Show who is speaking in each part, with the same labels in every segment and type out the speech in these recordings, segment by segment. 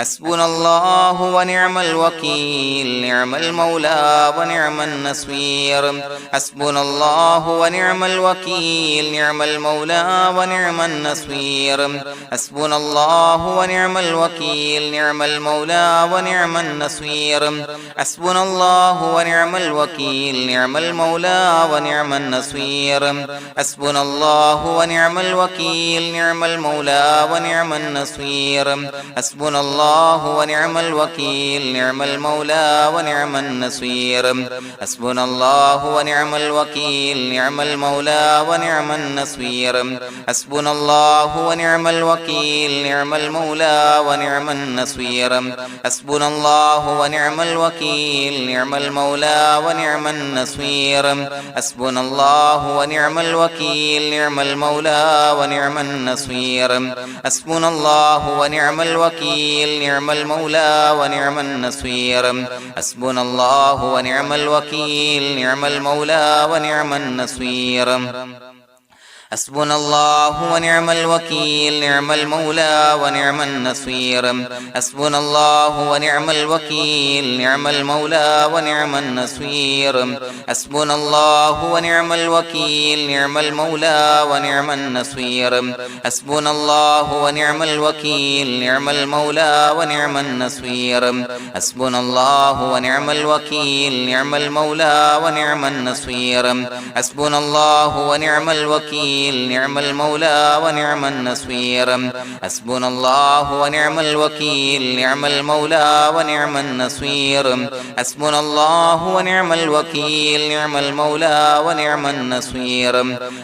Speaker 1: حسبنا الله ونعم الوكيل نعم المولى ونعم النصير حسبنا الله ونعم الوكيل نعم المولى ونعم النصير حسبنا الله ونعم الوكيل نعم المولى ونعم النصير حسبنا الله ونعم الوكيل نعم المولى ونعم النصير حسبنا الله ونعم الوكيل نعم المولى ونعم النصير حسبنا الله ونعم الوكيل نعم المولى ونعم النصير حسبنا الله ونعم الوكيل نعم المولى ونعم النصير حسبنا الله ونعم الوكيل نعم المولى ونعم النصير حسبنا الله ونعم الوكيل نعم المولى ونعم النصير حسبنا الله ونعم الوكيل نعم المولى ونعم النصير حسبنا الله ونعم الوكيل نعم المولى ونعم النصير حسبنا الله ونعم الوكيل نعم المولى ونعم النصير حسبنا الله ونعم الوكيل نعم المولى ونعم النصير حسبنا الله ونعم الوكيل نعم المولى ونعم النصير حسبنا الله ونعم الوكيل نعم المولى ونعم النصير حسبنا الله ونعم الوكيل نعم المولى ونعم النصير حسبنا الله ونعم الوكيل نعم المولى ونعم النصير حسبنا الله ونعم الوكيل نعم المولى ونعم النصير حسبنا الله ونعم الوكيل نعم المولى ونعم النصير حسبنا الله ونعم الوكيل نعم المولى ونعم النصير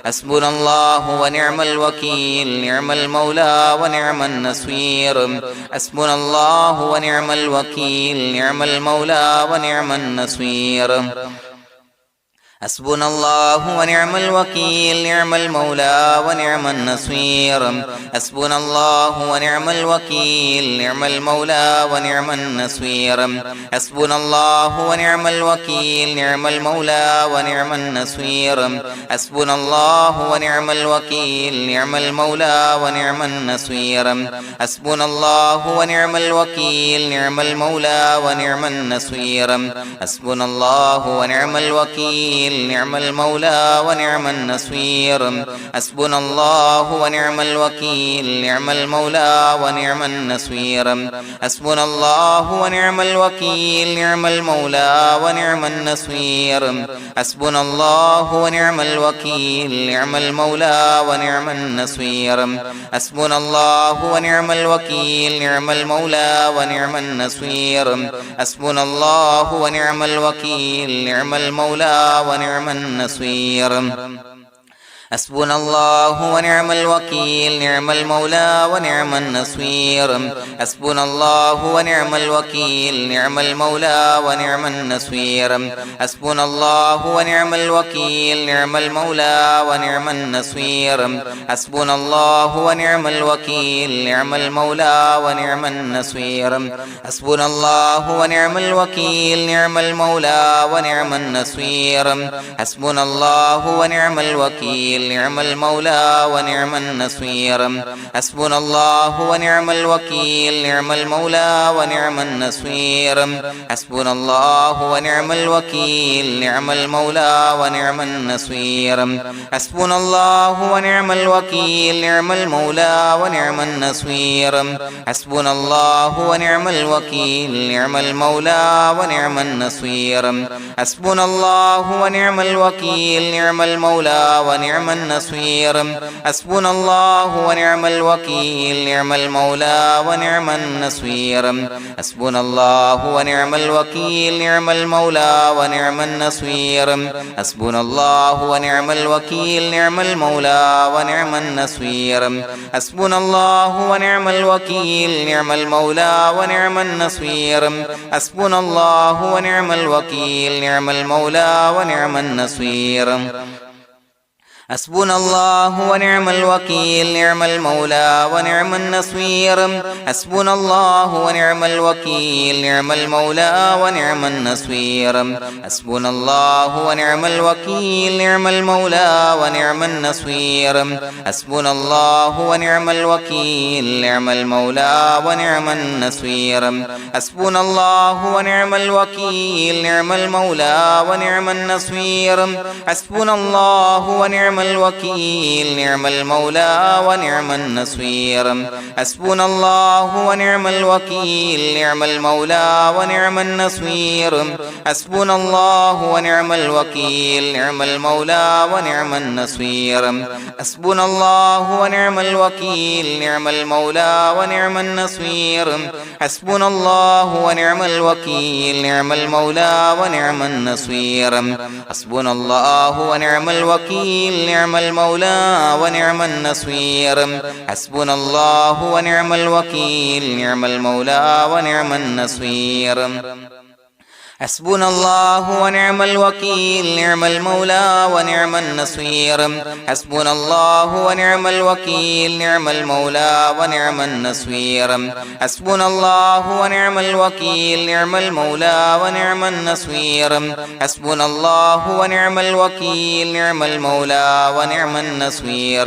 Speaker 1: حسبنا الله ونعم الوكيل نعم المولى ونعم النصير حسبنا الله ونعم الوكيل نعم المولى ونعم النصير حسبنا الله ونعم الوكيل نعم المولى ونعم النصير حسبنا الله ونعم الوكيل نعم المولى ونعم النصير حسبنا الله ونعم الوكيل نعم المولى ونعم النصير حسبنا الله ونعم الوكيل نعم المولى ونعم النصير حسبنا الله ونعم الوكيل نعم المولى ونعم النصير حسبنا الله ونعم الوكيل نعم المولى ونعم النصير حسبنا الله ونعم الوكيل نعم المولى ونعم النصير حسبنا الله ونعم الوكيل نعم المولى ونعم النصير حسبنا الله ونعم الوكيل نعم المولى ونعم النصير حسبنا الله ونعم الوكيل نعم المولى ونعم النصير حسبنا الله ونعم الوكيل نعم المولى ونعم النصير حسبنا الله ونعم الوكيل نعم المولى ونعم النصير حسبنا الله ونعم الوكيل نعم المولى ونعم النصير حسبنا الله ونعم الوكيل نعم المولى ونعم النصير حسبنا الله ونعم الوكيل نعم المولى ونعم النصير حسبنا الله ونعم الوكيل نعم المولى ونعم النصير حسبنا الله ونعم الوكيل نعم المولى ونعم النصير حسبنا الله ونعم الوكيل نعم المولى ونعم النصير حسبنا الله ونعم الوكيل نعم المولى ونعم النصير حسبنا الله ونعم الوكيل نعم المولى ونعم النصير حسبنا الله ونعم الوكيل نعم المولى ونعم النصير حسبنا الله ونعم الوكيل نعم المولى ونعم النصير حسبنا الله ونعم الوكيل نعم المولى ونعم النصير حسبنا الله ونعم الوكيل نعم المولى ونعم النصير حسبنا الله ونعم الوكيل نعم المولى ونعم النصير حسبنا الله ونعم الوكيل نعم المولى ونعم النصير حسبنا الله ونعم الوكيل نعم المولى ونعم النصير حسبنا الله ونعم الوكيل نعم المولى ونعم النصير حسبنا الله ونعم الوكيل نعم المولى ونعم النصير حسبنا الله ونعم الوكيل نعم المولى ونعم النصير حسبنا الله ونعم الوكيل نعم المولى ونعم النصير حسبنا الله ونعم الوكيل نعم المولى ونعم النصير حسبنا الله ونعم الوكيل نعم المولى ونعم النصير حسبنا الله ونعم الوكيل نعم المولى ونعم النصير حسبنا الله ونعم الوكيل نعم المولى ونعم النصير حسبنا الله ونعم الوكيل نعم المولى ونعم النصير حسبنا الله ونعم الوكيل نعم المولى ونعم النصير حسبنا الله ونعم الوكيل نعم المولى ونعم النصير حسبنا الله ونعم الوكيل نعم المولى ونعم النصير حسبنا الله ونعم الوكيل نعم المولى ونعم النصير حسبنا الله ونعم الوكيل نعم المولى ونعم النصير حسبنا الله ونعم الوكيل نعم المولى ونعم النصير حسبنا الله ونعم الوكيل نعم المولى ونعم النصير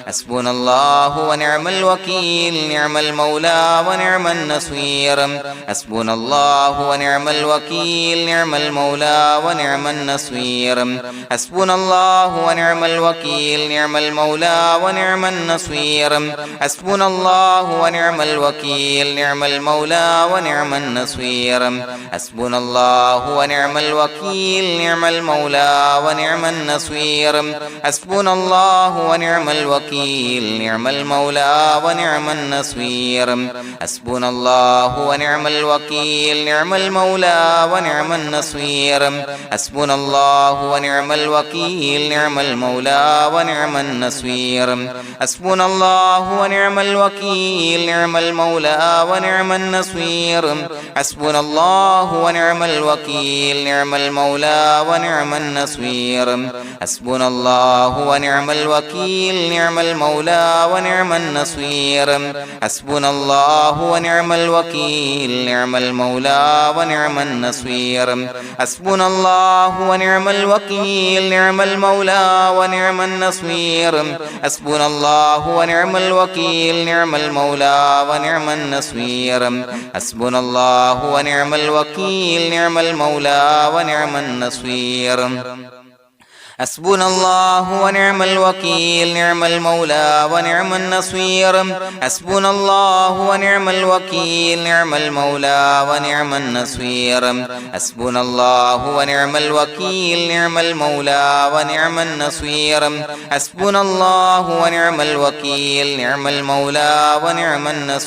Speaker 1: حسبنا الله ونعم الوكيل نعم المولى ونعم النصير حسبنا الله ونعم الوكيل نعم المولى ونعم النصير حسبنا الله ونعم الوكيل نعم المولى ونعم النصير حسبنا الله ونعم الوكيل نعم المولى ونعم النصير حسبنا الله ونعم الوكيل نعم المولى ونعم النصير حسبنا الله ونعم الوكيل نعم المولى ونعم النصير حسبنا الله ونعم الوكيل نعم المولى ونعم النصير حسبنا الله ونعم الوكيل نعم المولى ونعم النصير حسبنا الله ونعم الوكيل نعم المولى ونعم النصير حسبنا الله ونعم الوكيل نعم المولى ونعم النصير حسبنا الله ونعم الوكيل نعم المولى ونعم النصير حسبنا الله ونعم الوكيل نعم المولى ونعم النصير حسبنا الله ونعم الوكيل نعم المولى ونعم النصير حسبنا الله ونعم الوكيل نعم المولى ونعم النصير حسبنا الله ونعم الوكيل نعم المولى ونعم النصير حسبنا الله ونعم الوكيل نعم المولى ونعم النصير حسبنا الله ونعم الوكيل نعم المولى ونعم النصير حسبنا الله ونعم الوكيل نعم المولى ونعم النصير حسبنا الله ونعم الوكيل نعم المولى ونعم النصير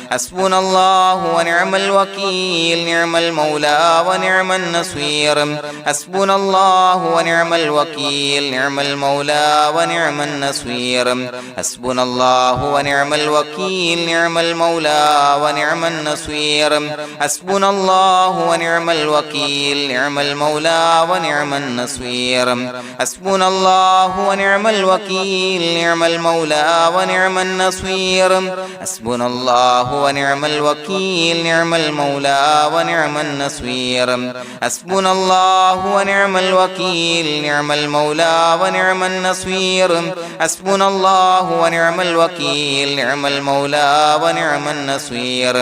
Speaker 1: حسبنا الله ونعم الوكيل نعم المولى ونعم النصير حسبنا الله ونعم الوكيل نعم المولى ونعم النصير حسبنا الله ونعم الوكيل نعم المولى ونعم النصير حسبنا الله ونعم الوكيل نعم المولى ونعم النصير حسبنا الله ونعم الوكيل نعم المولى ونعم النصير حسبنا الله ونعم الوكيل نعم المولى ونعم النصير حسبنا الله ونعم الوكيل نعم المولى ونعم النصير حسبنا الله ونعم الوكيل نعم المولى ونعم النصير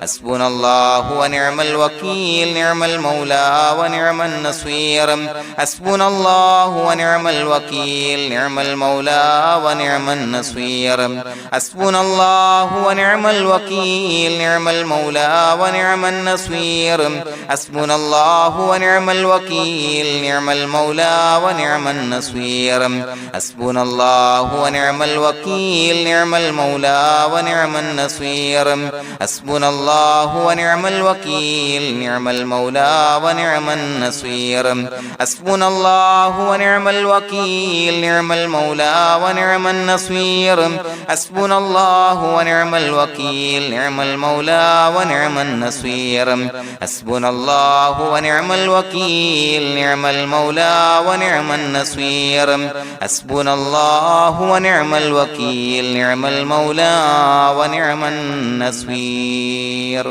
Speaker 1: حسبنا الله ونعم الوكيل نعم المولى ونعم النصير حسبنا الله ونعم الوكيل نعم المولى ونعم النصير حسبنا الله ونعم الوكيل نعم المولى ونعم النصير حسبنا الله ونعم الوكيل نعم المولى ونعم النصير حسبنا الله ونعم الوكيل نعم المولى ونعم النصير حسبنا الله ونعم الوكيل نعم المولى ونعم النصير حسبنا الله ونعم الوكيل نعم المولى ونعم النصير حسبنا الله ونعم الوكيل نعم المولى ونعم النصير حسبنا الله ونعم الوكيل نعم المولى ونعم النصير حسبنا الله ونعم الوكيل نعم المولى ونعم النصير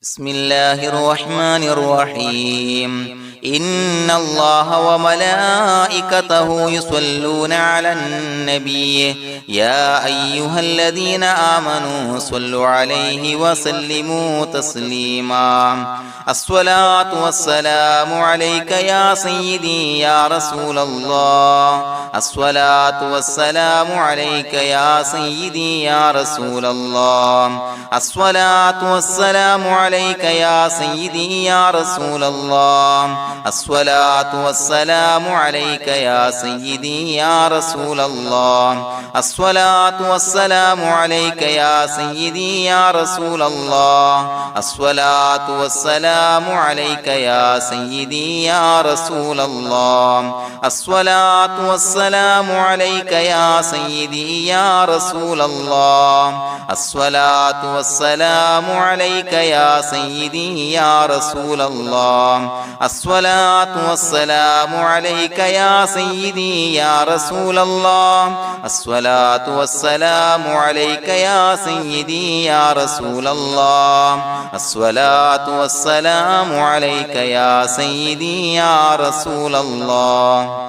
Speaker 1: بسم الله الرحمن الرحيم إن الله وملائكته يصلون على النبي يا أيها الذين آمنوا صلوا عليه وسلموا تسليما الصلاة والسلام عليك يا سيدي يا رسول الله الصلاة والسلام عليك يا سيدي يا رسول الله الصلاة والسلام عليك يا سيدي يا رسول الله الصلاة والسلام عليك يا سيدي يا رسول الله الصلاة والسلام عليك يا سيدي يا رسول الله الصلاة والسلام عليك يا سيدي يا رسول الله الصلاة والسلام عليك يا سيدي يا رسول الله الصلاة والسلام عليك يا سيدي يا رسول الله الصلاة والسلام عليك يا سيدي يا رسول الله الصلاة والسلام عليك يا سيدي يا رسول الله الصلاة والسلام عليك يا سيدي يا رسول الله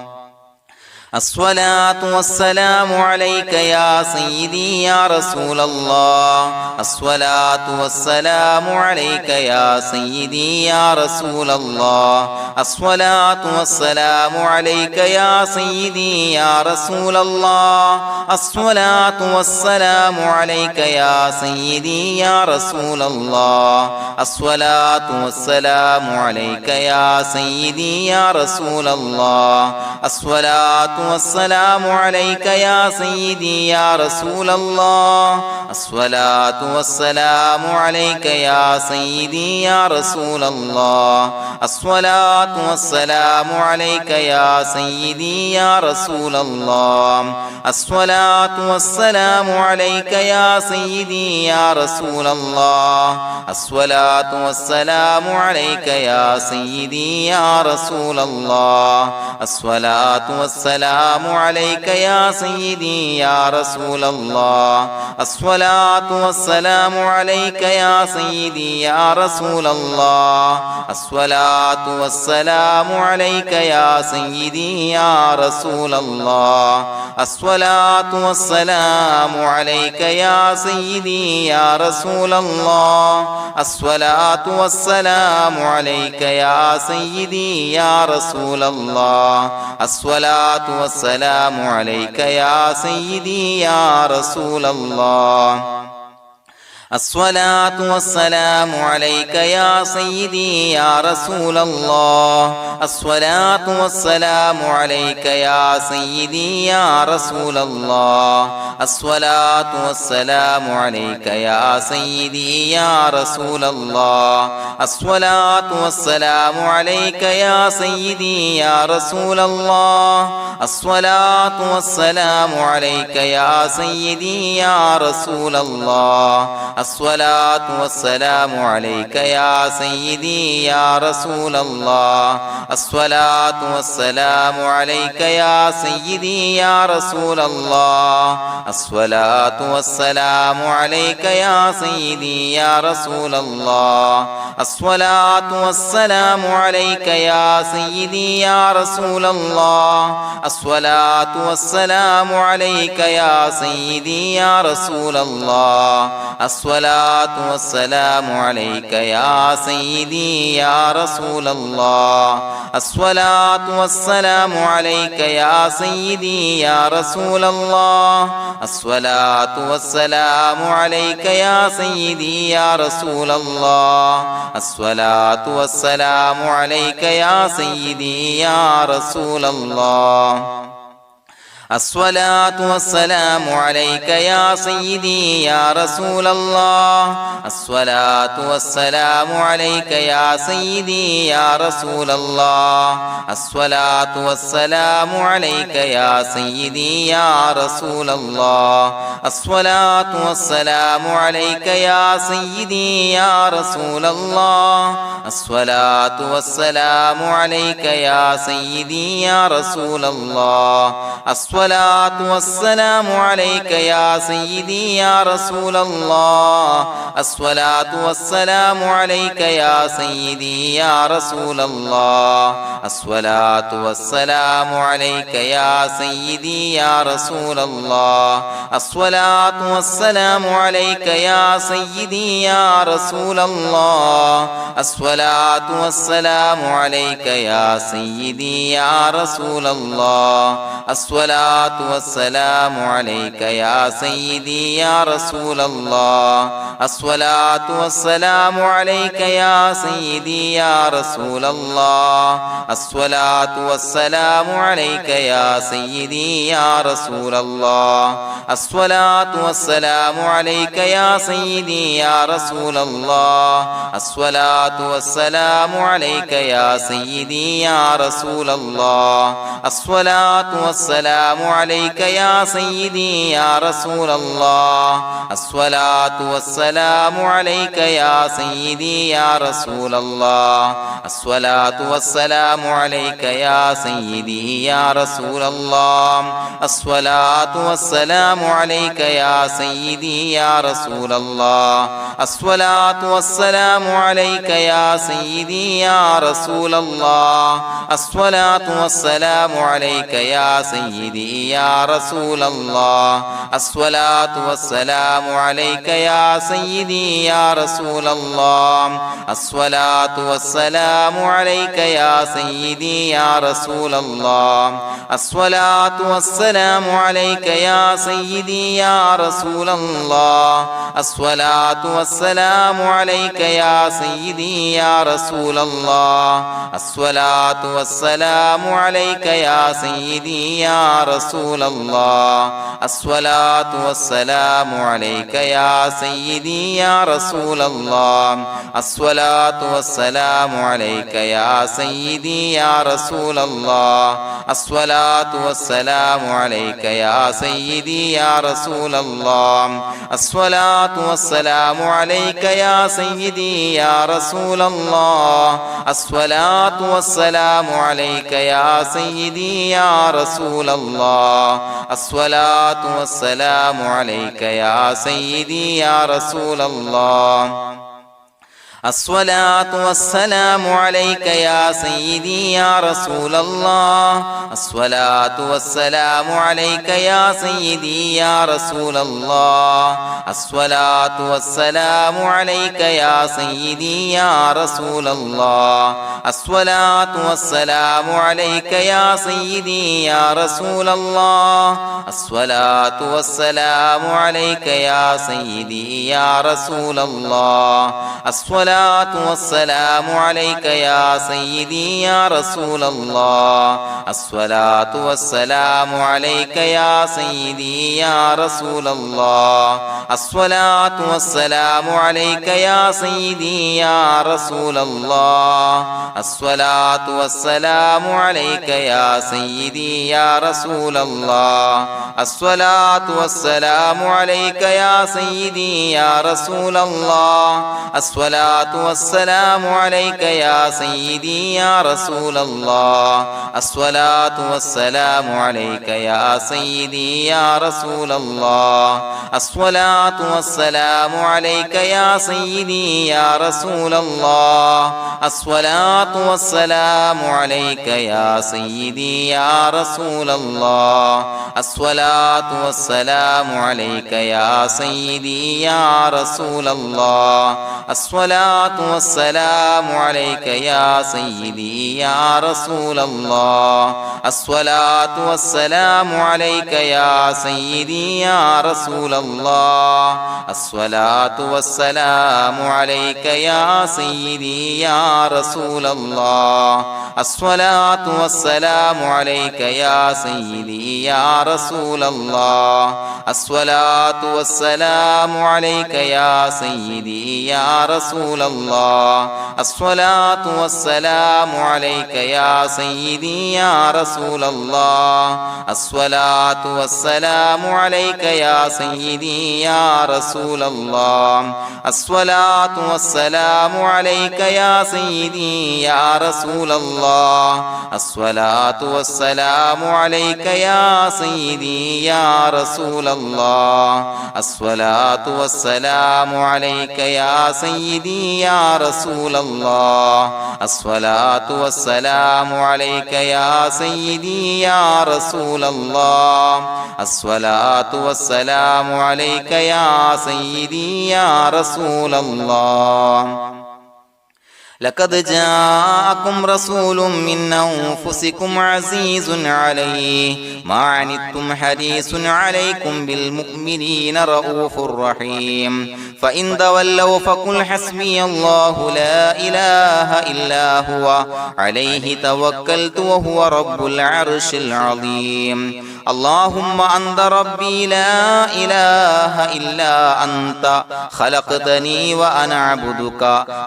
Speaker 1: الصلاة والسلام عليك يا سيدي يا رسول الله الصلاة والسلام عليك يا سيدي يا رسول الله الصلاة والسلام عليك يا سيدي يا رسول الله الصلاة والسلام عليك يا سيدي يا رسول الله الصلاة والسلام عليك يا سيدي يا رسول الله الصلاة والسلام عليك يا سيدي يا رسول الله الصلاة والسلام عليك يا سيدي يا رسول الله الصلاة والسلام عليك يا سيدي يا رسول الله الصلاة والسلام عليك يا سيدي يا رسول الله الصلاة والسلام عليك يا سيدي يا رسول الله الصلاة والسلام عليك يا سيدي يا رسول الله الصلاة والسلام عليك يا سيدي يا رسول الله الصلاة والسلام عليك يا سيدي يا رسول الله الصلاة والسلام عليك يا سيدي يا رسول الله الصلاة والسلام عليك يا سيدي يا رسول الله الصلاة والسلام عليك يا سيدي يا رسول الله الصلاة والسلام عليك يا سيدي يا رسول الله الصلاة والسلام عليك يا سيدي يا رسول الله الصلاة والسلام عليك يا سيدي يا رسول الله الصلاة والسلام عليك يا سيدي يا رسول الله الصلاة والسلام عليك يا سيدي يا رسول الله الصلاة والسلام عليك يا سيدي يا رسول الله الصلاة والسلام عليك يا سيدي يا رسول الله الصلاة والسلام عليك يا سيدي يا رسول الله الصلاة والسلام عليك يا سيدي يا رسول الله الصلاة والسلام عليك يا سيدي يا رسول الله الصلاة والسلام عليك يا سيدي يا رسول الله الصلاة والسلام عليك يا سيدي يا رسول الله الصلاة والسلام عليك يا سيدي يا رسول الله الصلاة والسلام عليك يا سيدي يا رسول الله الصلاة والسلام عليك يا سيدي يا رسول الله الصلاة والسلام عليك يا سيدي يا رسول الله الصلاة والسلام عليك يا سيدي يا رسول الله الصلاة والسلام عليك يا سيدي يا رسول الله الصلاة والسلام عليك يا سيدي يا رسول الله الصلاة والسلام عليك يا سيدي يا رسول الله الصلاة والسلام عليك يا سيدي يا رسول الله الصلاة والسلام عليك يا سيدي يا رسول الله الصلاة والسلام عليك يا سيدي يا رسول الله الصلاة والسلام عليك يا سيدي يا رسول الله الصلاة والسلام عليك يا سيدي يا رسول الله الصلاة والسلام عليك يا سيدي يا رسول الله الصلاة والسلام عليك يا سيدي يا رسول الله الصلاة والسلام عليك يا سيدي يا رسول الله الصلاة والسلام عليك يا سيدي يا رسول الله الصلاة والسلام عليك يا سيدي يا رسول الله الصلاة والسلام عليك يا سيدي يا رسول الله الصلاة والسلام عليك يا سيدي يا رسول الله الصلاة والسلام عليك يا سيدي يا رسول الله الصلاة والسلام عليك يا سيدي يا رسول الله الصلاة والسلام عليك يا سيدي يا رسول الله الصلاة والسلام عليك يا سيدي يا رسول الله الصلاة والسلام عليك يا سيدي يا رسول الله الصلاة والسلام عليك يا سيدي يا رسول الله الصلاة والسلام عليك يا سيدي يا رسول الله الصلاة والسلام عليك يا سيدي يا رسول الله الصلاة والسلام عليك يا سيدي يا رسول الله الصلاة والسلام عليك يا سيدي يا رسول الله الصلاة والسلام عليك يا سيدي يا رسول الله الصلاة والسلام عليك يا سيدي يا رسول الله الصلاة والسلام عليك يا سيدي يا رسول الله الصلاة والسلام عليك يا سيدي يا رسول الله الصلاة والسلام عليك يا سيدي يا رسول الله الصلاة والسلام عليك يا سيدي يا رسول الله الصلاة والسلام عليك يا سيدي يا رسول الله الصلاة والسلام عليك يا سيدي يا رسول الله الصلاة والسلام عليك يا سيدي يا رسول الله الصلاة والسلام عليك يا سيدي يا رسول الله الصلاة والسلام عليك يا سيدي يا رسول الله الصلاة والسلام عليك يا سيدي يا رسول الله الصلاة والسلام عليك يا سيدي يا رسول الله الصلاة والسلام عليك يا سيدي يا رسول الله الصلاة والسلام عليك يا سيدي يا رسول الله الصلاة والسلام عليك يا سيدي يا رسول الله الصلاة والسلام عليك يا سيدي يا رسول الله الصلاة والسلام عليك يا سيدي يا رسول الله الصلاة والسلام عليك يا سيدي يا رسول الله الصلاة الصلاة والسلام عليك يا سيدي يا رسول الله الصلاة والسلام عليك يا سيدي يا رسول الله الصلاة والسلام عليك يا سيدي يا رسول الله الصلاة والسلام عليك يا سيدي يا رسول الله الصلاة والسلام عليك يا سيدي يا رسول الله الصلاة والسلام عليك يا سيدي يا رسول الله الصلاة والسلام عليك يا سيدي يا رسول الله الصلاة والسلام عليك يا سيدي يا رسول الله الصلاة والسلام عليك يا سيدي يا رسول الله الصلاة والسلام عليك يا سيدي يا رسول الله الصلاة والسلام عليك يا سيدي يا رسول الله الصلاة والسلام عليك يا سيدي يا رسول الله لقد جاءكم رسول من أنفسكم عزيز عليه ما عنتم حريص عليكم بالمؤمنين رؤوف رحيم فإن تولوا فقل حسبي الله لا إله إلا هو عليه توكلت وهو رب العرش العظيم اللهم أنت ربي لا إله إلا أنت خلقتني وأنا عبدك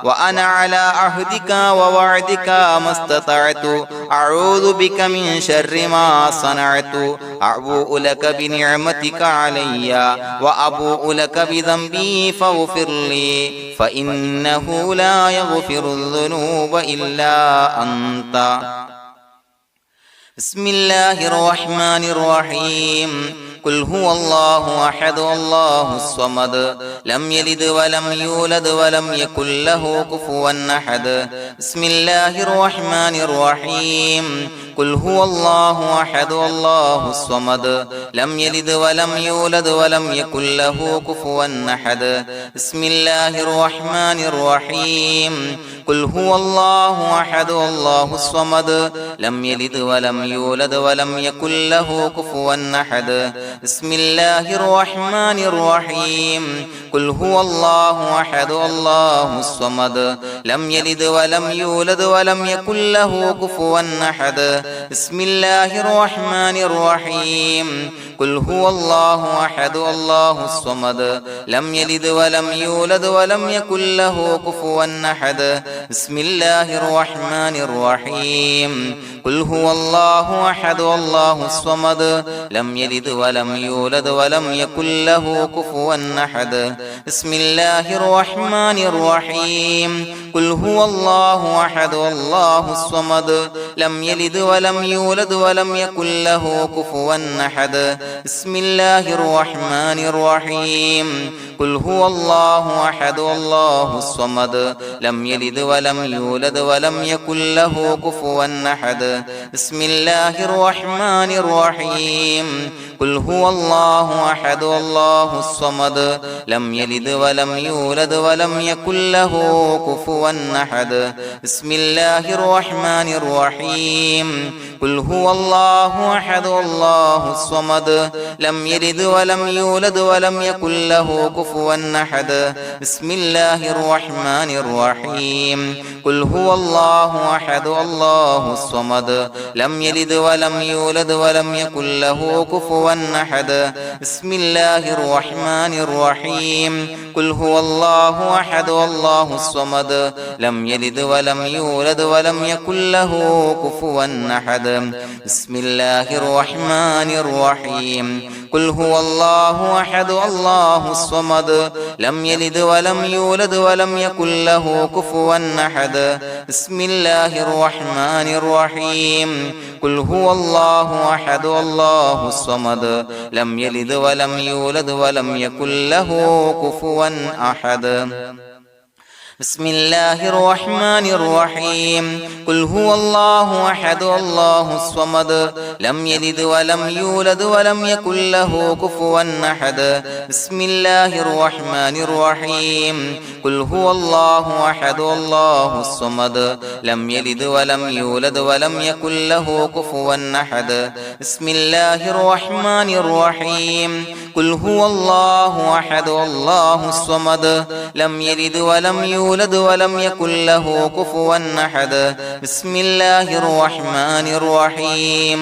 Speaker 1: وأنا على عهدك ووعدك ما استطعت أعوذ بك من شر ما صنعت أبوء لك بنعمتك علي وأبوء لك بذنبي فاغفر لي فإنه لا يغفر الذنوب إلا أنت بسم الله الرحمن الرحيم قل هو الله أحد الله الصمد لم يلد ولم يولد ولم يكن له كفوا أحد بسم الله الرحمن الرحيم قل هو الله أحد الله الصمد لم يلد ولم يولد ولم يكن له كفوا أحد بسم الله الرحمن الرحيم قل هو الله أحد الله الصمد لم يلد ولم يولد ولم يكن له كفوا أحد بسم الله الرحمن الرحيم قل هو الله أحد الله الصمد لم يلد ولم يولد ولم يكن له كفوا أحد بسم الله الرحمن الرحيم قل هو الله أحد الله الصمد لم يلد ولم يولد ولم يكن له كفوا أحد بسم الله الرحمن الرحيم قل هو الله أحد الله الصمد لم يلد ولم يولد ولم يكن له كفوا أحد بسم الله الرحمن الرحيم قل هو الله أحد الله الصمد لم يلد ولم يولد ولم يكن له كفوا أحد بسم الله الرحمن الرحيم قل هو الله أحد الله الصمد لم يلد ولم يولد ولم يكن له كفوا أحد بسم الله الرحمن الرحيم قل هو الله أحد الله الصمد لم يلد ولم يولد ولم يكن له كفوا أحد بسم الله الرحمن الرحيم قل هو الله أحد الله الصمد لم يلد ولم يولد ولم يكن له كفوا أحد بسم الله الرحمن الرحيم قل هو الله أحد الله الصمد لم يلد ولم يولد ولم يكن له كفوا أحد بسم الله الرحمن الرحيم قل هو الله أحد الله الصمد لم يلد ولم يولد ولم يكن له كفوا أحد بسم الله الرحمن الرحيم قل هو الله أحد الله الصمد لم يلد ولم يولد ولم يكن له كفوا أحد بسم الله الرحمن الرحيم قل هو الله أحد الله الصمد لم يلد ولم يولد ولم يكن له كفوا أحد بسم الله الرحمن الرحيم قل هو الله أحد الله الصمد لم يلد ولم يولد ولم يكن له كفوا أحد بسم الله الرحمن الرحيم قل هو الله أحد الله الصمد لم يلد ولم يولد ولم يكن له كفوا أحد بسم الله الرحمن الرحيم قل هو الله أحد الله الصمد لم يلد ولم يولد ولم يكن له كفوا أحد بسم الله الرحمن الرحيم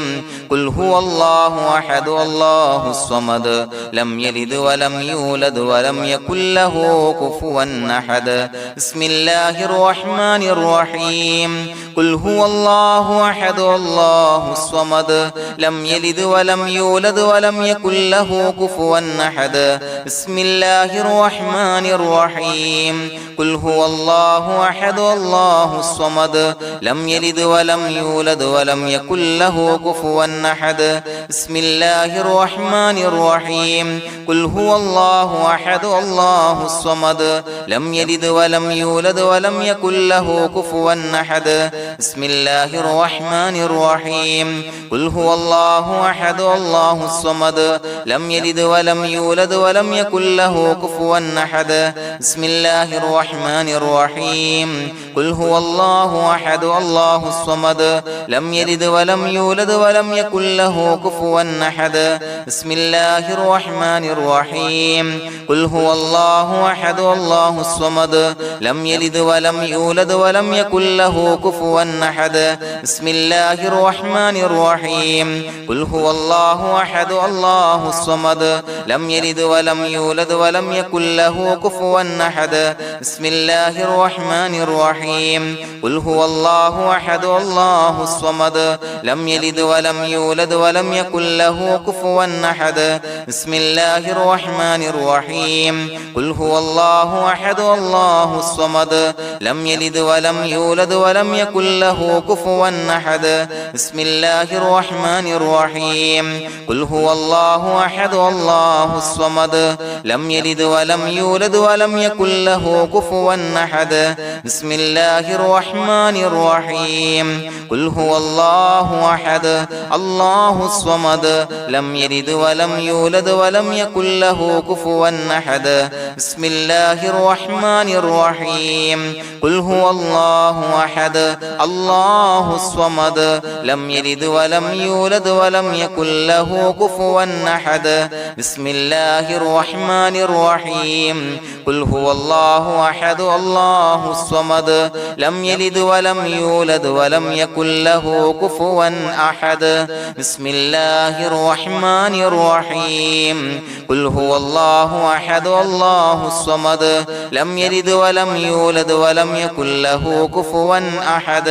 Speaker 1: قل هو الله أحد الله الصمد لم يلد ولم يولد ولم يكن له كفوا أحد بسم الله الرحمن الرحيم قل هو الله أحد الله الصمد لم يلد ولم يولد ولم يكن له كفوا أحد بسم الله الرحمن الرحيم قل هو الله أحد الله الصمد لم يلد ولم يولد ولم يكن له كفوا أحد بسم الله الرحمن الرحيم قل هو الله أحد الله الصمد لم يلد ولم يولد ولم يكن له كفوا أحد بسم الله الرحمن الرحيم قل هو الله أحد الله الصمد لم يلد ولم يولد ولم يكن له كفوا أحد بسم الله الرحمن الرحيم قل هو الله أحد الله الصمد لم يلد ولم يولد ولم يكن له كفوا أحد بسم الله الرحمن الرحيم قل هو الله أحد الله الصمد لم يلد ولم يولد ولم يكن له كفوا أحد بسم الله الرحمن الرحيم قل هو الله أحد الله الصمد لم يلد ولم يولد ولم يكن له كفوا أحد بسم الله الرحمن الرحيم قل هو الله أحد الله الصمد لم يلد ولم يولد ولم يكن له كفوا أحد بسم الله الرحمن الرحيم قل هو الله أحد الله الصمد لم يلد ولم يولد ولم يكن له كفوا أحد بسم الله الرحمن الرحيم قل هو الله أحد الله الصمد لم يلد ولم يولد ولم يكن له كفوا أحد بسم الله الرحمن الرحيم قل هو الله أحد الله الصمد لم يلد ولم يولد ولم يكن له كفوا أحد بسم الله الرحمن الرحيم قل هو الله أحد الله الصمد لم يلد ولم يولد ولم يكن له كفوا أحد بسم الله الرحمن الرحيم قل هو الله أحد الله الصمد لم يلد ولم يولد ولم يكن له كفوا أحد بسم الله الرحمن الرحيم قل هو الله أحد الله الصمد لم يلد ولم يولد ولم يكن له كفوا أحد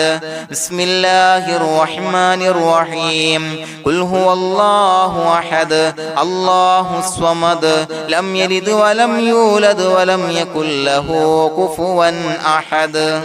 Speaker 1: بسم الله الرحمن الرحيم قل هو الله أحد الله الصمد لم يلد ولم يولد ولم يكن له كفوا أحد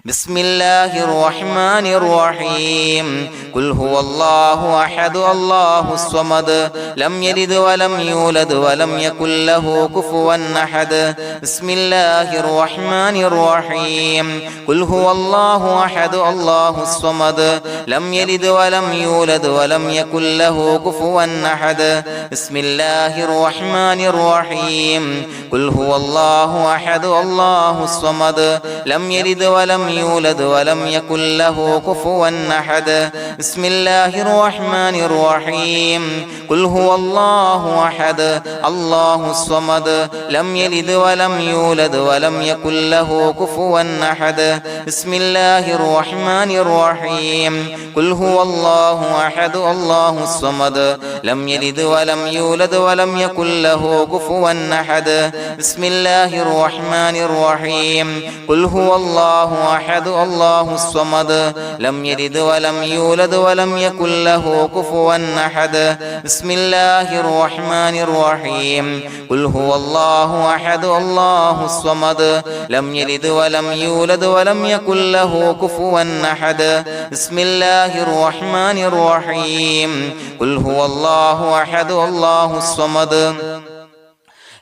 Speaker 1: بسم الله الرحمن الرحيم قل هو الله أحد الله الصمد لم يلد ولم يولد ولم يكن له كفوا أحد بسم الله الرحمن الرحيم قل هو الله أحد الله الصمد لم يلد ولم يولد ولم يكن له كفوا أحد بسم الله الرحمن الرحيم قل هو الله أحد الله الصمد لم يلد ولم يولد ولم يكن له كفوا أحد بسم الله الرحمن الرحيم قل هو الله أحد الله الصمد لم يلد ولم يولد ولم يكن له كفوا أحد بسم الله الرحمن الرحيم قل هو الله أحد الله الصمد لم يلد ولم يولد ولم يكن له كفوا أحد بسم الله الرحمن الرحيم قل هو الله أحد الله الصمد لم يلد ولم يولد ولم يكن له كفوا أحد بسم الله الرحمن الرحيم قل هو الله أحد الله الصمد لم يلد ولم يولد ولم يكن له كفوا أحد بسم الله الرحمن الرحيم قل هو الله أحد الله الصمد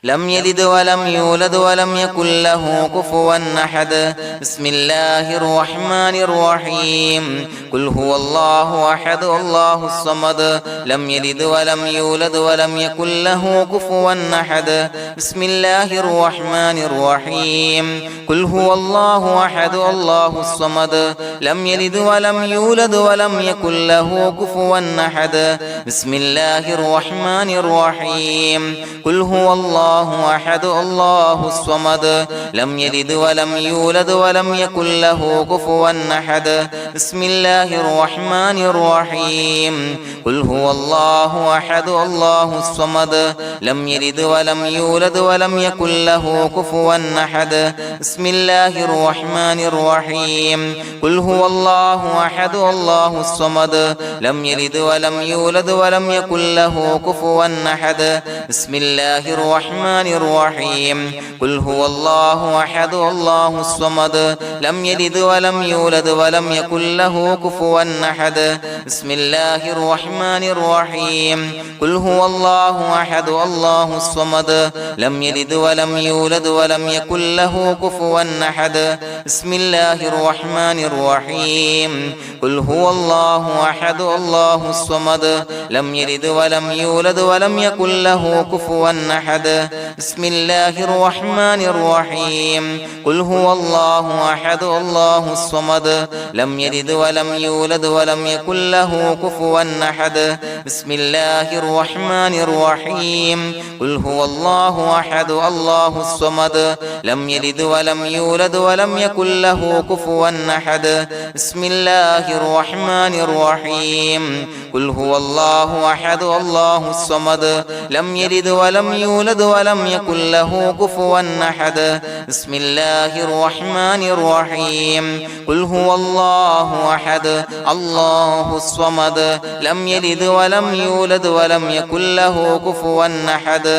Speaker 1: لم يلد ولم يولد ولم يكن له كفوا أحد بسم الله الرحمن الرحيم قل هو الله أحد الله الصمد لم يلد ولم يولد ولم يكن له كفوا أحد بسم الله الرحمن الرحيم قل هو الله أحد الله الصمد لم يلد ولم يولد ولم يكن له كفوا أحد بسم الله الرحمن الرحيم قل هو الله أحد الله الصمد لم يلد ولم يولد ولم يكن له كفوا أحد بسم الله الرحمن الرحيم قل هو الله أحد الله الصمد لم يلد ولم يولد ولم يكن له كفوا أحد بسم الله الرحمن الرحيم قل هو الله أحد الله الصمد لم يلد ولم يولد ولم يكن له كفوا أحد بسم الله الرحمن الرحيم قل هو الله أحد الله الصمد لم يلد ولم يولد ولم يكن له كفوا أحد بسم الله الرحمن الرحيم قل هو الله أحد الله الصمد لم يلد ولم يولد ولم يكن له كفوا أحد بسم الله الرحمن الرحيم قل هو الله أحد الله الصمد لم يلد ولم يولد ولم يكن له كفوا أحد بسم الله الرحمن الرحيم قل هو الله أحد الله الصمد لم يلد ولم يولد ولم يكن له كفوا أحد بسم الله الرحمن الرحيم قل هو الله أحد الله الصمد لم يلد ولم يولد ولم يكن له كفوا أحد بسم الله الرحمن الرحيم قل هو الله أحد الله الصمد لم يلد ولم يولد ولم يكن له كفوا أحد بسم الله الرحمن الرحيم قل هو الله أحد الله الصمد لم يلد ولم يولد ولم يكن له كفوا أحد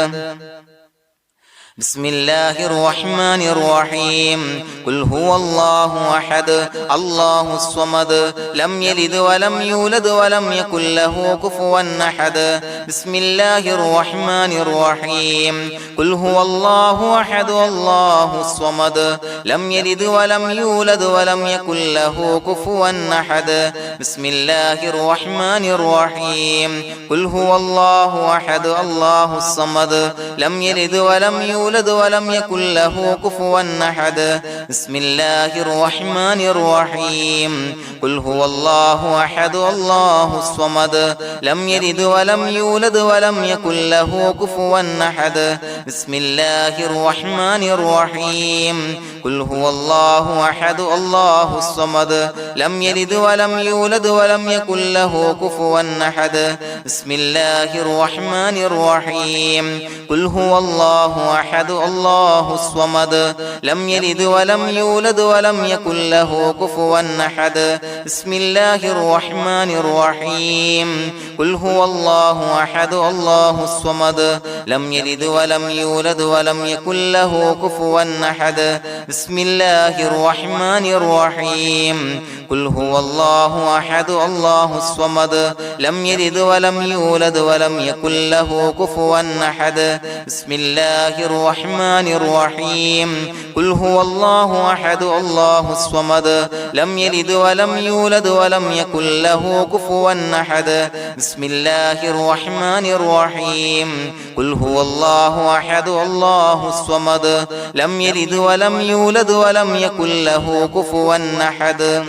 Speaker 1: بسم الله الرحمن الرحيم قل هو الله أحد الله الصمد لم يلد ولم يولد ولم يكن له كفوا أحد بسم الله الرحمن الرحيم قل هو الله أحد الله الصمد لم يلد ولم يولد ولم يكن له كفوا أحد بسم الله الرحمن الرحيم قل هو الله أحد الله الصمد لم يلد ولم يولد ولم يكن له كفوا أحد بسم الله الرحمن الرحيم قل هو الله أحد الله الصمد لم يلد ولم يولد ولم يكن له كفوا أحد بسم الله الرحمن الرحيم قل هو الله أحد الله الصمد لم يلد ولم يولد ولم يكن له كفوا أحد بسم الله الرحمن الرحيم قل هو الله أحد الله الصمد لم يلد ولم يولد ولم يكن له كفوا أحد بسم الله الرحمن الرحيم قل هو الله أحد الله الصمد لم يلد ولم يولد ولم يكن له كفوا أحد بسم الله الرحمن الرحيم قل هو الله أحد الله الصمد لم يلد ولم يولد ولم يكن له كفوا أحد بسم الله الرحمن الرحيم قل هو الله أحد الله الصمد لم يلد ولم يولد ولم يكن له كفوا أحد بسم الله الرحمن الرحيم قل هو الله أحد الله الصمد لم يلد ولم يولد ولم يكن له كفوا أحد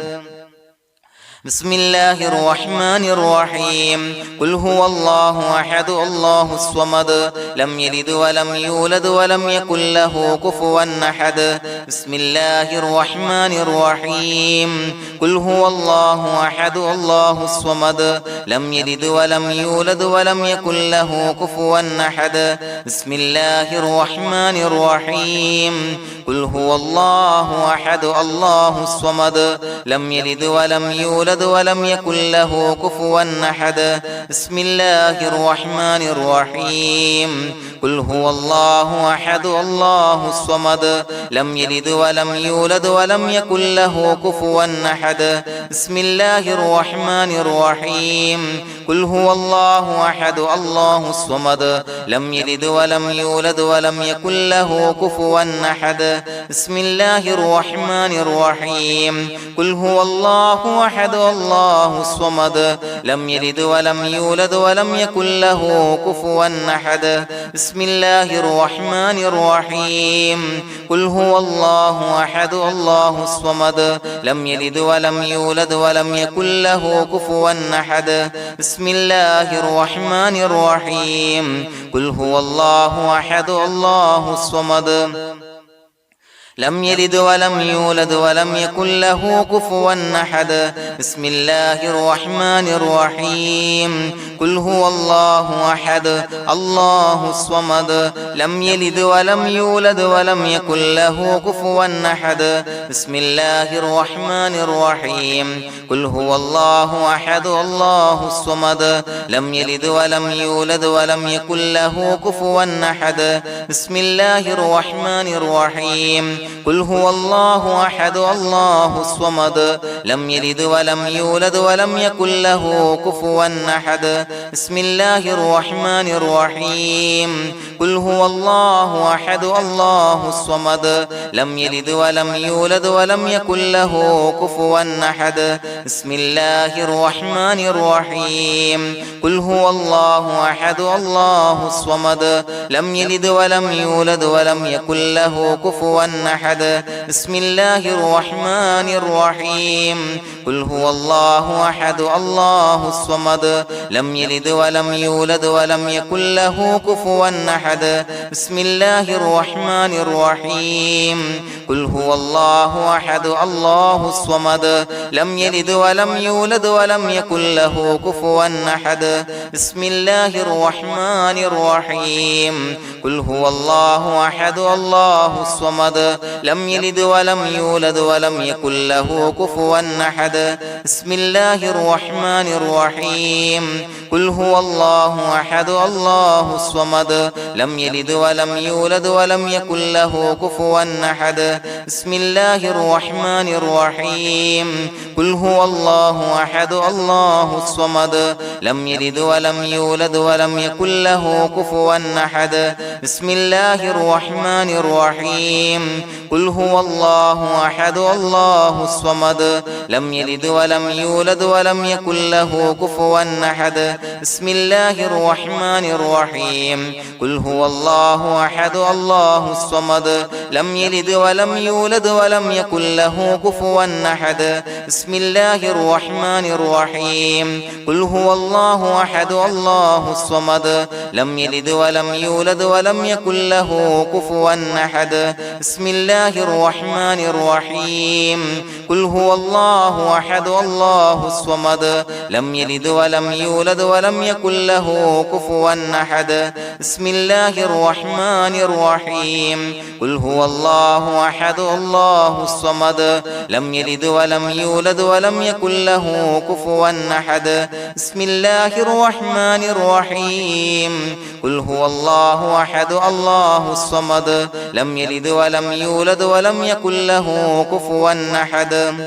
Speaker 1: بسم الله الرحمن الرحيم قل هو الله أحد الله الصمد لم يلد ولم يولد ولم يكن له كفوا أحد بسم الله الرحمن الرحيم قل هو الله أحد الله الصمد لم يلد ولم يولد ولم يكن له كفوا أحد بسم الله الرحمن الرحيم قل هو الله أحد الله الصمد لم يلد ولم يولد يولد ولم يكن له كفوا أحد بسم الله الرحمن الرحيم قل هو الله أحد الله الصمد لم يلد ولم يولد ولم يكن له كفوا أحد بسم الله الرحمن الرحيم قل هو الله أحد الله الصمد لم يلد ولم يولد ولم يكن له كفوا أحد بسم الله الرحمن الرحيم قل هو الله أحد الله الصمد لم يلد ولم يولد ولم يكن له كفوا أحد بسم الله الرحمن الرحيم قل هو الله أحد الله الصمد لم يلد ولم يولد ولم يكن له كفوا أحد بسم الله الرحمن الرحيم قل هو الله أحد الله الصمد لم يلد ولم يولد ولم يكن له كفوا أحد بسم الله الرحمن الرحيم قل هو الله أحد الله الصمد لم يلد ولم يولد ولم يكن له كفوا أحد بسم الله الرحمن الرحيم قل هو الله أحد الله الصمد لم يلد ولم يولد ولم يكن له كفوا أحد بسم الله الرحمن الرحيم قل هو الله أحد الله الصمد لم يلد ولم يولد ولم يكن له كفوا أحد بسم الله الرحمن الرحيم قل هو الله أحد الله الصمد لم يلد ولم يولد ولم يكن له كفوا أحد بسم الله الرحمن الرحيم قل هو الله أحد الله الصمد لم يلد ولم يولد ولم يكن له كفوا أحد بسم الله الرحمن الرحيم قل هو الله أحد الله الصمد لم يلد ولم يولد ولم يكن له كفوا أحد بسم الله الرحمن الرحيم قل هو الله أحد الله الصمد لم يلد ولم يولد ولم يكن له كفوا أحد بسم الله الرحمن الرحيم قل هو الله أحد الله الصمد لم يلد ولم يولد ولم يكن له كفوا أحد بسم الله الرحمن الرحيم قل هو الله أحد الله الصمد لم يلد ولم يولد ولم يكن له كفوا أحد بسم الله الرحمن الرحيم قل هو الله أحد الله الصمد لم يلد ولم يولد ولم يكن له كفوا أحد بسم الله الرحمن الرحيم قل هو الله أحد الله الصمد لم يلد ولم يولد ولم يكن له كفوا أحد بسم الله الرحمن الرحيم قل هو الله أحد الله الصمد لم يلد ولم يولد ولم يكن له كفوا أحد بسم الله الرحمن الرحيم قل هو الله أحد الله الصمد لم يلد ولم يولد ولم يكن له كفوا أحد بسم الله الرحمن الرحيم قل هو الله أحد الله الصمد لم يلد ولم يولد ولم يكن له كفوا أحد بسم الله الرحمن الرحيم قل هو الله أحد الله الصمد لم يلد ولم يولد ولم يكن له كفوا أحد بسم الله الرحمن الرحيم قل هو الله أحد الله الصمد لم يلد ولم يولد ولم يكن له كفوا أحد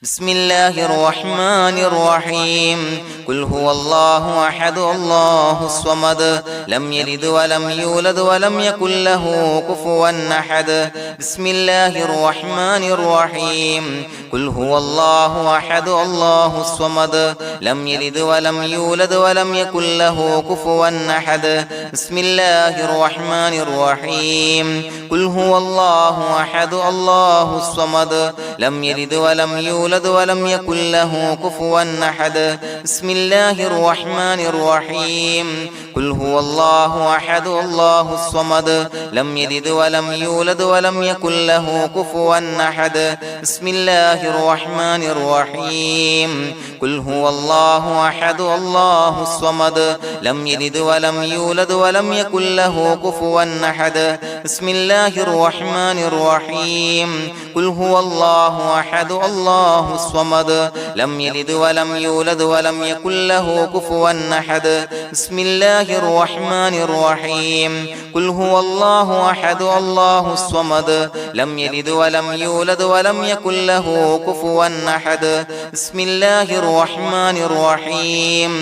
Speaker 1: بسم الله الرحمن الرحيم قل هو الله أحد الله الصمد لم يلد ولم يولد ولم يكن له كفوا أحد بسم الله الرحمن الرحيم قل هو الله أحد الله الصمد لم يلد ولم يولد ولم يكن له كفوا أحد بسم الله الرحمن الرحيم قل هو الله أحد الله الصمد لم يلد ولم يولد ولم يكن له كفوا أحد بسم الله الرحمن الرحيم قل هو الله أحد الله الصمد لم يلد ولم يولد ولم يكن له كفوا أحد بسم الله الرحمن الرحيم قل هو الله أحد الله الصمد لم يلد ولم يولد ولم يكن له كفوا أحد بسم الله الرحمن الرحيم قل هو الله الله أحد الله الصمد لم يلد ولم يولد ولم يكن له كفوا أحد بسم الله الرحمن الرحيم قل هو الله أحد الله الصمد لم يلد ولم يولد ولم يكن له كفوا أحد بسم الله الرحمن الرحيم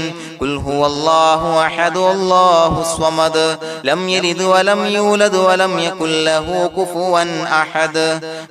Speaker 1: قل هو الله أحد الله الصمد لم يلد ولم يولد ولم يكن له كفوا أحد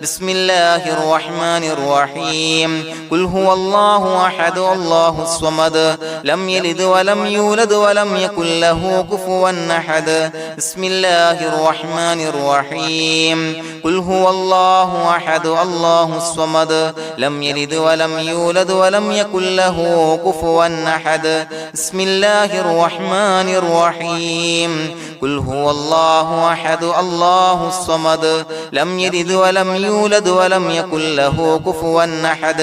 Speaker 1: بسم الله الرحمن الرحيم قل هو الله أحد الله الصمد لم يلد ولم يولد ولم يكن له كفوا أحد بسم الله الرحمن الرحيم قل هو الله أحد الله الصمد لم يلد ولم يولد ولم يكن له كفوا أحد بسم الله الرحمن الرحيم قل هو الله أحد الله الصمد لم يلد ولم يولد ولم يكن له كفوا أحد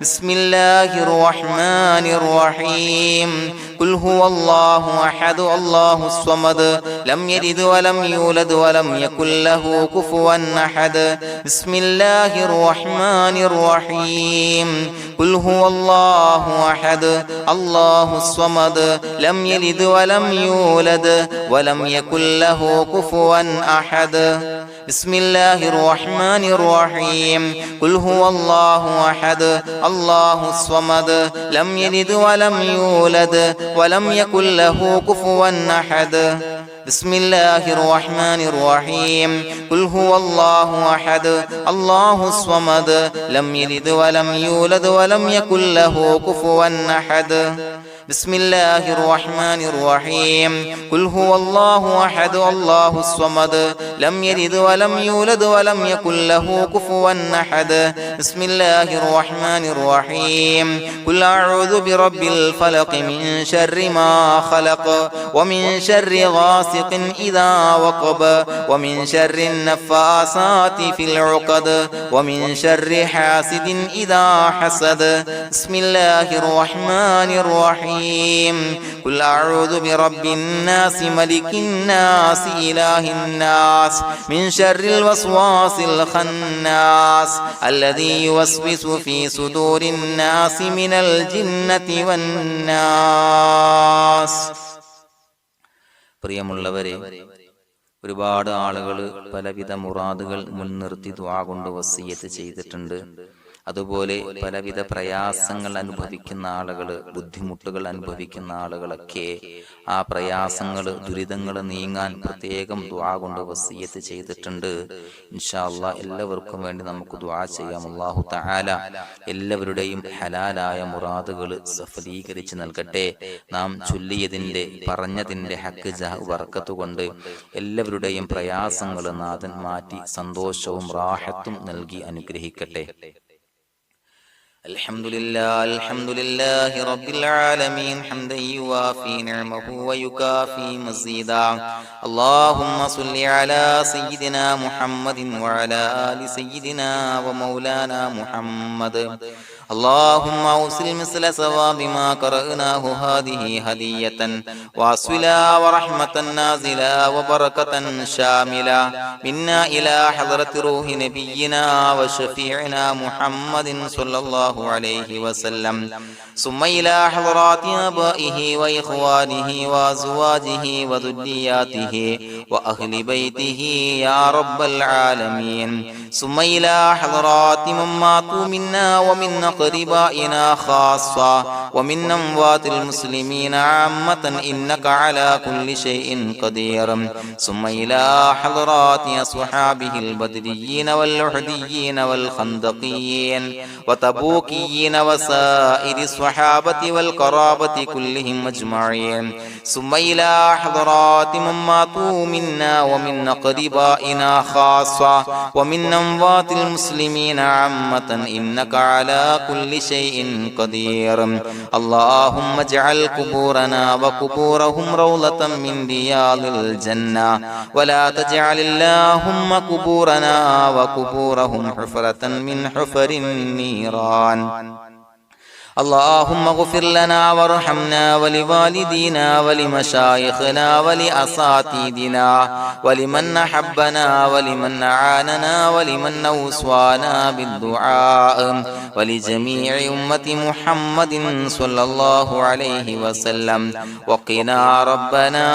Speaker 1: بسم الله الرحمن الرحيم قل هو الله أحد الله الصمد لم يلد ولم يولد ولم يكن له كفوا أحد بسم الله الرحمن الرحيم قل هو الله أحد الله الصمد لم يلد ولم يولد ولم يكن له كفوا أحد بسم الله الرحمن الرحيم قل هو الله أحد الله الصمد لم يلد ولم يولد ولم يكن له كفوا أحد بسم الله الرحمن الرحيم قل هو الله أحد الله الصمد لم يلد ولم يولد ولم يكن له كفوا أحد بسم الله الرحمن الرحيم قل هو الله أحد الله الصمد لم يلد ولم يولد ولم يكن له كفوا أحد بسم الله الرحمن الرحيم قل أعوذ برب الفلق من شر ما خلق ومن شر غاسق إذا وقب ومن شر النفاثات في العقد ومن شر حاسد إذا حسد بسم الله الرحمن الرحيم قل أعوذ برب الناس ملك الناس إله الناس من شر الوسواس الخناس الذي يوسوس في صدور الناس من الجنة والناس. പ്രിയമുള്ളവരെ, ഒരുപാട് ആളുകൾ പലവിധ മുറാദുകൾ മുൻനിർത്തി ദുആ കൊണ്ട് വസിയ്യത്ത് ചെയ്തിട്ടുണ്ട്. അതുപോലെ പലവിധ പ്രയാസങ്ങൾ അനുഭവിക്കുന്ന ആളുകൾ, ബുദ്ധിമുട്ടുകൾ അനുഭവിക്കുന്ന ആളുകളൊക്കെ ആ പ്രയാസങ്ങൾ, ദുരിതങ്ങൾ നീങ്ങാൻ പ്രത്യേകം ദുആ കൊണ്ട് വസിയ്യത്ത് ചെയ്തിട്ടുണ്ട്. ഇൻഷാ അല്ലാഹ് എല്ലാവർക്കും വേണ്ടി നമുക്ക് ദുആ ചെയ്യാം. അല്ലാഹു തആല എല്ലാവരുടെയും ഹലാലായ മുറാദുകൾ സഫലീകരിച്ച് നൽകട്ടെ. നാം ചൊല്ലിയതിന്റെ, പറഞ്ഞതിന്റെ ഹക്ക് ജാഹ് ബർക്കത്ത് കൊണ്ട് എല്ലാവരുടെയും പ്രയാസങ്ങൾ നാഥൻ മാറ്റി സന്തോഷവും റാഹത്തും നൽകി അനുഗ്രഹിക്കട്ടെ. الحمد لله رب العالمين حمدا يوافي نعمه ويكافي مزيدا. اللهم صل على سيدنا محمد وعلى آل سيدنا ومولانا محمد. اللهم أوصل مثل ثواب ما قرأناه هذه هدية واصلا ورحمة نازلا وبركة شاملة منا إلى حضرة روح نبينا وشفيعنا محمد صلى الله عليه وسلم، ثم إلى حضرات آبائه وإخوانه وأزواجه وذرياته وأهل بيته يا رب العالمين، ثم إلى حضرات من ماتوا منا ومن أقربائنا خاصة ومن أموات المسلمين عامة إنك على كل شيء قدير، ثم إلى حضرات أصحابه البدريين والأحديين والخندقيين وتبوكيين وسائر الصحابة والقرابة كلهم أجمعين، ثم إلى حضرات من ماتوا منا ومن أقربائنا خاصة ومن أموات المسلمين عامة إنك على كل شيء قدير. اللهم اجعل قبورنا وقبورهم روضة من رياض الجنة، ولا تجعل اللهم قبورنا وقبورهم حفرة من حفر النيران. اللهم اغفر لنا وارحمنا ولوالدينا ولمشايخنا ولأساتذتنا ولمن أحبنا ولمن أعاننا ولمن أوصانا بالدعاء ولجميع أمة محمد صلى الله عليه وسلم وقنا ربنا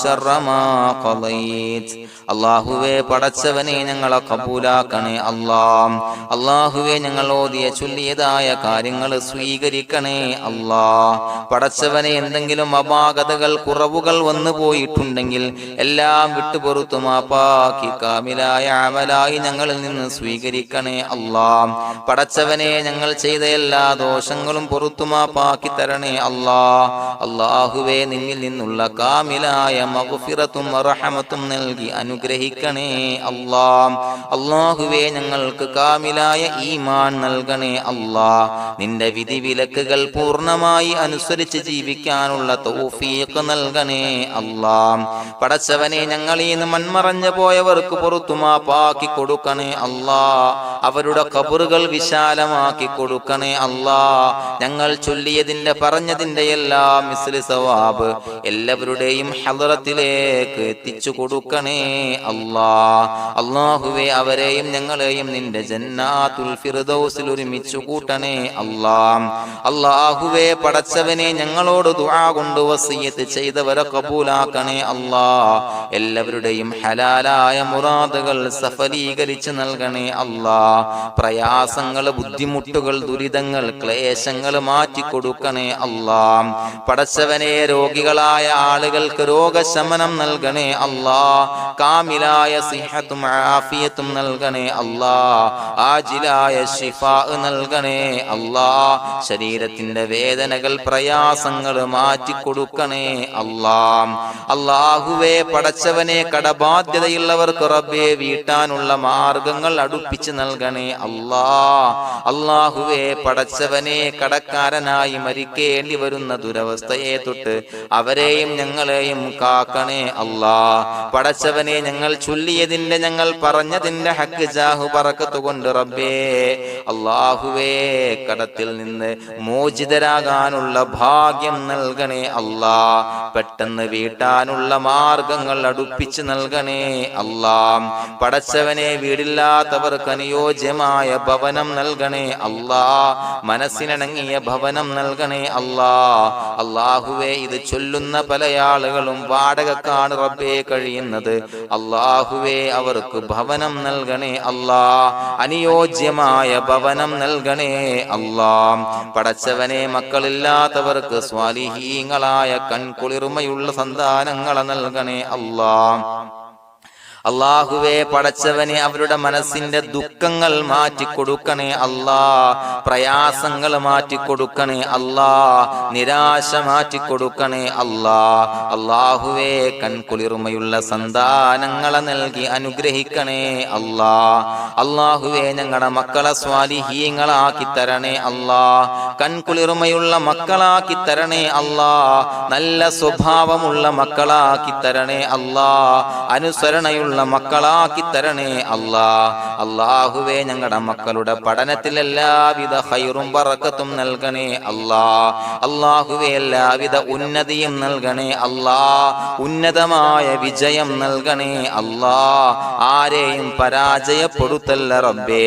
Speaker 1: شر ما قضيت. അള്ളാഹുവേ പടച്ചവനെ ഞങ്ങളെ കബൂലാക്കണേ അല്ലാഹ്. അള്ളാഹുവേ ഞങ്ങൾ ഓതിയ ചൊല്ലിയതായ കാര്യങ്ങൾ സ്വീകരിക്കണേ അല്ലാഹ്. പടച്ചവനെ എന്തെങ്കിലും അപാകതകൾ കുറവുകൾ വന്നു പോയിട്ടുണ്ടെങ്കിൽ എല്ലാം വിട്ടുപൊറുത്തു മാപ്പാക്കി കാമിലായ അമലായി ഞങ്ങളിൽ നിന്ന് സ്വീകരിക്കണേ അല്ലാഹ്. പടച്ചവനെ ഞങ്ങൾ ചെയ്ത എല്ലാ ദോഷങ്ങളും പൊറുത്തു മാപ്പാക്കി തരണേ അല്ലാഹ്. അള്ളാഹുവേ നിന്നിൽ നിന്നുള്ള കാമിലായ മഗ്ഫിറത്തും റഹമത്തും നൽകി അനുഗ്രഹിക്കണേ അല്ലാഹ്. അല്ലാഹുവേ ഞങ്ങൾക്ക് കാമിലായ ഈമാൻ നൽകണേ അല്ലാഹ്. നിന്റെ വിധി വിലക്കുകൾ പൂർണ്ണമായി അനുസരിച്ച് ജീവിക്കാനുള്ള തൗഫീഖ് നൽകണേ അല്ലാഹ്. പടച്ചവനെ ഞങ്ങളിൽ നിന്ന് മൺമറഞ്ഞു പോയവർക്ക് പുറത്തു മാപ്പാക്കി കൊടുക്കണേ അല്ലാഹ്. അവരുടെ ഖബറുകൾ വിശാലമാക്കി കൊടുക്കണേ അല്ലാഹ്. ഞങ്ങൾ ചൊല്ലിയതിന്റെ പറഞ്ഞതിന്റെ എല്ലാം മിസ്ലി സവാബ് എല്ലാവരുടെയും ഹളറത്തിലേക്ക് എത്തിച്ചു കൊടുക്കണേ അല്ലാഹ്. അല്ലാഹുവേ അവരെയും ഞങ്ങളെയും നിന്റെ ജന്നാത്തുൽ ഫിർദൗസിൽ ഒരുമിച്ചു കൂട്ടണേ അല്ലാഹ്. അല്ലാഹുവേ പടച്ചവനെ ഞങ്ങളോട് ദുആ കൊണ്ട് വസിയത്ത് ചെയ്തവരെ കബൂലാക്കണേ അല്ലാഹ്. എല്ലാവരുടെയും ഹലാലായ മുറാദുകൾ സഫലീകരിച്ച് നൽകണേ അല്ലാഹ്. പ്രയാസങ്ങൾ, ബുദ്ധിമുട്ടുകൾ, ദുരിതങ്ങൾ, ക്ലേശങ്ങൾ മാറ്റിക്കൊടുക്കണേ അല്ലാഹ്. പടച്ചവനെ രോഗികളായ ആളുകൾക്ക് രോഗശമനം നൽകണേ അല്ലാഹ്. കാമിലായ സിഹത്തും ആഫിയത്തും നൽകണേ അല്ലാഹ്. ആജിലായ ശിഫാ നൽകണേ അല്ലാഹ്. ശരീരത്തിന്റെ വേദനകൾ, പ്രയാസങ്ങൾ മാറ്റിക്കൊടുക്കണേ അല്ലാഹ്. അല്ലാഹുവേ പടച്ചവനെ കടബാധ്യതയുള്ളവർക്ക് റബ്ബേ വീട്ടാനുള്ള മാർഗങ്ങൾ അടുപ്പിച്ച് നൽകണേ അല്ലാഹ്. അല്ലാഹുവേ പടച്ചവനെ കടക്കാരനായി മരിക്കേണ്ടി വരുന്ന ദുരവസ്ഥയെ തൊട്ട് അവരെയും ഞങ്ങളെയും കാക്കണേ അല്ലാഹ്. പടച്ചവനെ ഞങ്ങൾ ചൊല്ലിയതിന്റെ, ഞങ്ങൾ പറഞ്ഞതിന്റെ ഹക്ക് ജാഹു ബറക്കത്ത് കൊണ്ട് റബ്ബേ അല്ലാഹുവേ കടത്തിൽ നിന്ന് മോചിതരാകാനുള്ള ഭാഗ്യം നൽകണേ അല്ലാഹ്. പെട്ടെന്ന് വീട്ടാനുള്ള മാർഗങ്ങൾ അടുപ്പിച്ച് നൽകണേ അല്ലാഹ്. പടച്ചവനെ വീടില്ലാത്തവർക്ക് അനുയോജ്യമായ ഭവനം നൽകണേ അല്ലാഹ്. മനസ്സിനിണങ്ങിയ ഭവനം നൽകണേ അല്ലാഹ്. അല്ലാഹുവേ ഇത് ചൊല്ലുന്ന പല ആളുകളും വാടകക്കാണ് റബ്ബേ കഴിയുന്നത്. അല്ലാഹുവേ അവർക്ക് ഭവനം നൽകണേ അല്ലാഹ്. അനുയോജ്യമായ ഭവനം നൽകണേ അല്ലാഹ്. പടച്ചവനെ മക്കളില്ലാത്തവർക്ക് സ്വാലിഹീങ്ങളായ കൺകുളിർമയുള്ള സന്താനങ്ങളെ നൽകണേ അല്ലാഹ്. അല്ലാഹുവേ പടച്ചവനെ അവരുടെ മനസ്സിന്റെ ദുഃഖങ്ങൾ മാറ്റിക്കൊടുക്കണേ അല്ലാഹ്. പ്രയാസങ്ങൾ മാറ്റിക്കൊടുക്കണേ അല്ലാഹ്. നിരാശ മാറ്റിക്കൊടുക്കണേ അല്ലാഹ്. അല്ലാഹുവേ കൺകുളിർമയുള്ള സന്താനങ്ങളെ നൽകി അനുഗ്രഹിക്കണേ അല്ലാഹ്. അല്ലാഹുവേ ഞങ്ങളുടെ മക്കളെ സ്വാലിഹീങ്ങളാക്കി തരണേ അല്ലാഹ്. കൺകുളിർമയുള്ള മക്കളാക്കി തരണേ അല്ലാഹ്. നല്ല സ്വഭാവമുള്ള മക്കളാക്കി തരണേ അല്ലാഹ്. അനുസരണയുള്ള മക്കളാക്കി തരണേ അല്ലാഹ്. അല്ലാഹുവേ ഞങ്ങളുടെ മക്കളുടെ പഠനത്തിൽ എല്ലാവിധ ഖൈറും ബറക്കത്തും നൽകണേ അല്ലാഹ്. അല്ലാഹുവേ എല്ലാവിധ ഉന്നതിയും നൽകണേ അല്ലാഹ്. ഉന്നതമായ വിജയം നൽകണേ അല്ലാഹ്. ആരെയും പരാജയപ്പെടുത്തല്ല റബ്ബേ.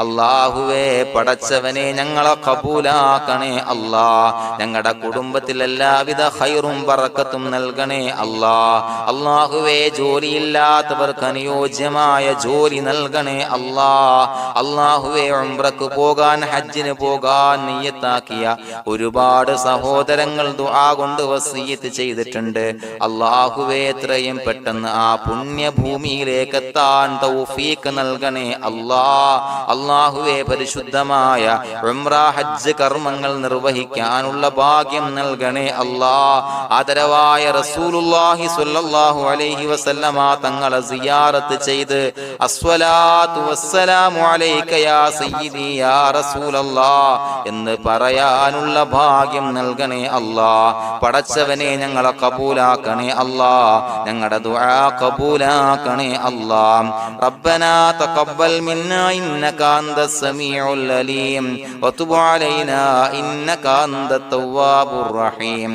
Speaker 1: അല്ലാഹുവേ പടച്ചവനെ ഞങ്ങളെ കബൂലാക്കണേ അല്ലാഹ്. ഞങ്ങളുടെ കുടുംബത്തിൽ എല്ലാവിധ ഖൈറും ബറക്കത്തും നൽകണേ അല്ലാഹ്. അല്ലാഹുവേ ജോലിയില്ലാത്ത അനുയോജ്യമായ ജോലി നൽകണേ അല്ലാഹ്. അല്ലാഹുവേ ഉംറക്ക് പോകാൻ, ഹജ്ജിന് പോകാൻ നിയ്യത്താക്കിയ ഒരുപാട് സഹോദരങ്ങൾ ദുആ കൊണ്ട് വസിയത്ത് ചെയ്തിട്ടുണ്ട്. അല്ലാഹുവേ എത്രയും പെട്ടെന്ന് ആ പുണ്യഭൂമിയിലേക്ക് എത്താൻ തൗഫീഖ് നൽകണേ അല്ലാഹ്. അല്ലാഹുവേ പരിശുദ്ധമായ ഉംറ ഹജ്ജ് കർമ്മങ്ങൾ നിർവഹിക്കാനുള്ള ഭാഗ്യം നൽകണേ അല്ലാഹ്. ആദരവായ റസൂലുള്ളാഹി സ്വല്ലല്ലാഹു അലൈഹി വസല്ലമ തങ്ങളെ സിയാറത്ത് ചെയ്ത് അസ്സലാത്തു വസ്സലാമു അലൈക യാ സയ്യിദി യാ റസൂലല്ലാഹ് എന്ന് പറയാനുള്ള ഭാഗ്യം നൽകണേ അല്ലാഹ്. പടച്ചവനെ ഞങ്ങളെ കബൂലാക്കണേ അല്ലാഹ്, ഞങ്ങളുടെ ദുആ കബൂലാക്കണേ അല്ലാഹ്. റബ്ബനാ തഖബ്ബൽ മിന്നാ ഇന്നക അന്തസ് സമീഉൽ അലീം വതുബ് അലൈനാ ഇന്നക അന്തത് തവ്വാബുർ റഹീം.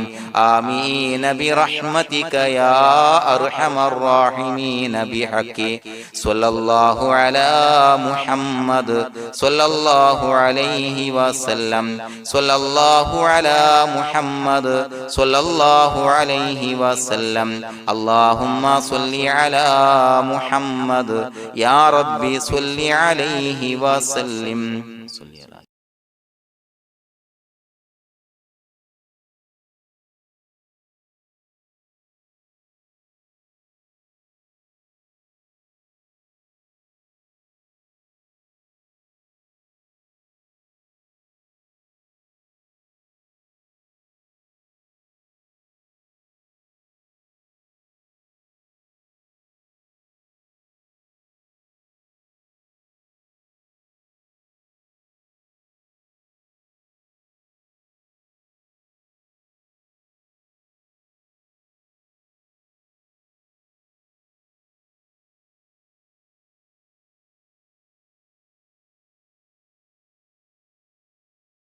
Speaker 1: ആമീൻ ബിറഹ്മതിക യാ അർഹമർ റഹീമീൻ ബിഹഖി സ്വല്ലല്ലാഹു അലാ മുഹമ്മദ് സ്വല്ലല്ലാഹു അലൈഹി വസല്ലം സ്വല്ലല്ലാഹു അലാ മുഹമ്മദ് സ്വല്ലല്ലാഹു അലൈഹി വസല്ലം. അല്ലാഹുമ്മ സ്വല്ലി അലാ മുഹമ്മദ് യാ റബ്ബി സ്വല്ലി അലൈഹി വസല്ലം.